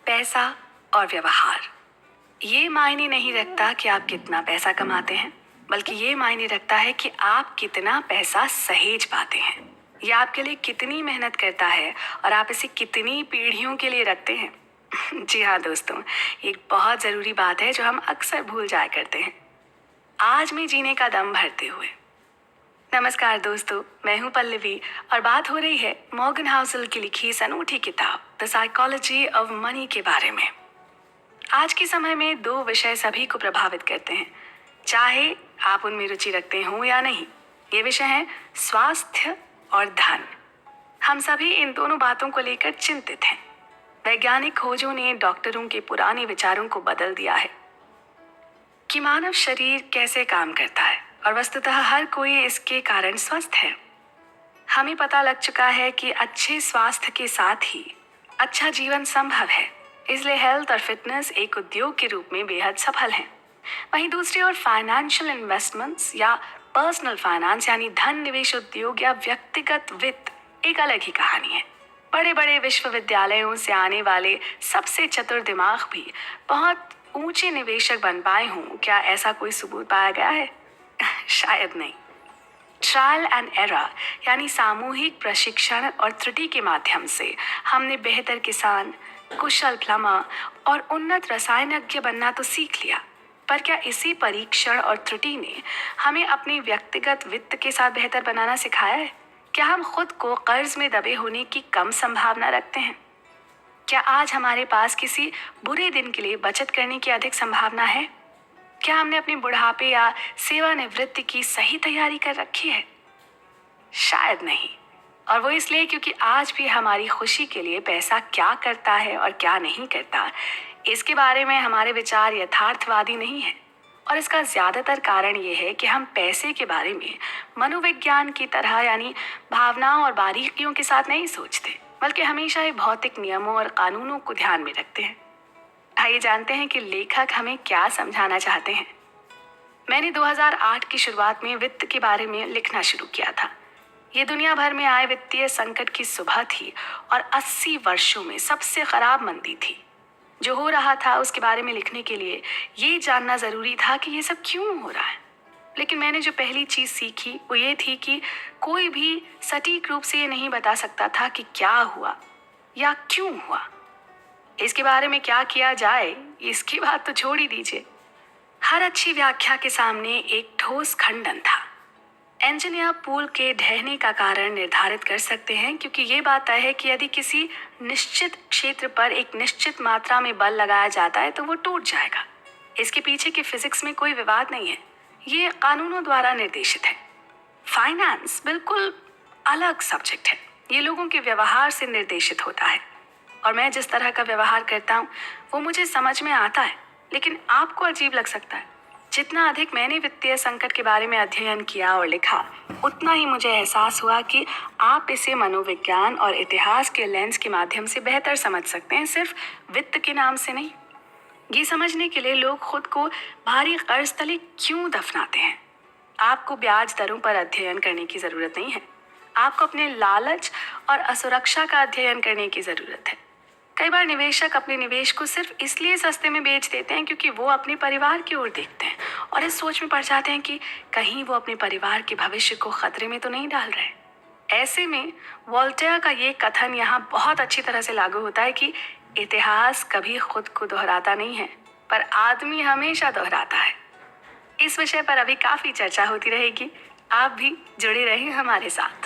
पैसा और व्यवहार, ये मायने नहीं रखता कि आप कितना पैसा कमाते हैं, बल्कि ये मायने रखता है कि आप कितना पैसा सहेज पाते हैं। यह आपके लिए कितनी मेहनत करता है और आप इसे कितनी पीढ़ियों के लिए रखते हैं। जी हाँ दोस्तों, एक बहुत ज़रूरी बात है जो हम अक्सर भूल जाया करते हैं, आज में जीने का दम भरते हुए। नमस्कार दोस्तों, मैं हूं पल्लवी और बात हो रही है मॉर्गन हाउसल की लिखी इस अनूठी किताब द साइकोलॉजी ऑफ मनी के बारे में। आज के समय में दो विषय सभी को प्रभावित करते हैं, चाहे आप उनमें रुचि रखते हों या नहीं। ये विषय हैं स्वास्थ्य और धन। हम सभी इन दोनों बातों को लेकर चिंतित हैं। वैज्ञानिक खोजों ने डॉक्टरों के पुराने विचारों को बदल दिया है कि मानव शरीर कैसे काम करता है और वस्तुतः हर कोई इसके कारण स्वस्थ है। हमें पता लग चुका है कि अच्छे स्वास्थ्य के साथ ही अच्छा जीवन संभव है, इसलिए हेल्थ और फिटनेस एक उद्योग के रूप में बेहद सफल हैं। वहीं दूसरी ओर फाइनेंशियल इन्वेस्टमेंट्स या पर्सनल फाइनेंस यानी धन निवेश उद्योग या व्यक्तिगत वित्त एक अलग ही कहानी है। बड़े बड़े विश्वविद्यालयों से आने वाले सबसे चतुर दिमाग भी बहुत ऊंचे निवेशक बन पाए हों, क्या ऐसा कोई सबूत पाया गया है? शायद नहीं। ट्रायल एंड एरर यानी सामूहिक प्रशिक्षण और त्रुटि के माध्यम से हमने बेहतर किसान, कुशल प्लम्बर और उन्नत रसायनज्ञ बनना तो सीख लिया, पर क्या इसी परीक्षण और त्रुटि ने हमें अपने व्यक्तिगत वित्त के साथ बेहतर बनाना सिखाया है? क्या हम खुद को कर्ज में दबे होने की कम संभावना रखते हैं? क्या आज हमारे पास किसी बुरे दिन के लिए बचत करने की अधिक संभावना है? क्या हमने अपने बुढ़ापे या सेवानिवृत्ति की सही तैयारी कर रखी है? शायद नहीं, और वो इसलिए क्योंकि आज भी हमारी खुशी के लिए पैसा क्या करता है और क्या नहीं करता, इसके बारे में हमारे विचार यथार्थवादी नहीं है। और इसका ज़्यादातर कारण ये है कि हम पैसे के बारे में मनोविज्ञान की तरह यानी भावनाओं और बारीकियों के साथ नहीं सोचते, बल्कि हमेशा ही भौतिक नियमों और कानूनों को ध्यान में रखते हैं। आइए जानते हैं कि लेखक हमें क्या समझाना चाहते हैं। मैंने 2008 की शुरुआत में वित्त के बारे में लिखना शुरू किया था। ये दुनिया भर में आए वित्तीय संकट की सुबह थी और 80 वर्षों में सबसे खराब मंदी थी। जो हो रहा था उसके बारे में लिखने के लिए ये जानना ज़रूरी था कि ये सब क्यों हो रहा है। लेकिन मैंने जो पहली चीज़ सीखी वो ये थी कि कोई भी सटीक रूप से ये नहीं बता सकता था कि क्या हुआ या क्यों हुआ। इसके बारे में क्या किया जाए, इसकी बात तो छोड़ ही दीजिए। हर अच्छी व्याख्या के सामने एक ठोस खंडन था। इंजीनियर पुल के ढहने का कारण निर्धारित कर सकते हैं, क्योंकि ये बात तय है कि यदि किसी निश्चित क्षेत्र पर एक निश्चित मात्रा में बल लगाया जाता है तो वो टूट जाएगा। इसके पीछे की फिजिक्स में कोई विवाद नहीं है, ये कानूनों द्वारा निर्देशित है। फाइनेंस बिल्कुल अलग सब्जेक्ट है, ये लोगों के व्यवहार से निर्देशित होता है और मैं जिस तरह का व्यवहार करता हूँ वो मुझे समझ में आता है, लेकिन आपको अजीब लग सकता है। जितना अधिक मैंने वित्तीय संकट के बारे में अध्ययन किया और लिखा, उतना ही मुझे एहसास हुआ कि आप इसे मनोविज्ञान और इतिहास के लेंस के माध्यम से बेहतर समझ सकते हैं, सिर्फ वित्त के नाम से नहीं। ये समझने के लिए लोग खुद को भारी कर्ज तले क्यों दफनाते हैं। आपको ब्याज दरों पर अध्ययन करने की ज़रूरत नहीं है, आपको अपने लालच और असुरक्षा का अध्ययन करने की ज़रूरत है। कई बार निवेशक अपने निवेश को सिर्फ इसलिए सस्ते में बेच देते हैं क्योंकि वो अपने परिवार की ओर देखते हैं और इस सोच में पड़ जाते हैं कि कहीं वो अपने परिवार के भविष्य को खतरे में तो नहीं डाल रहे। ऐसे में वोल्टेयर का ये कथन यहाँ बहुत अच्छी तरह से लागू होता है कि इतिहास कभी खुद को दोहराता नहीं है, पर आदमी हमेशा दोहराता है। इस विषय पर अभी काफ़ी चर्चा होती रहेगी, आप भी जुड़े रहें हमारे साथ।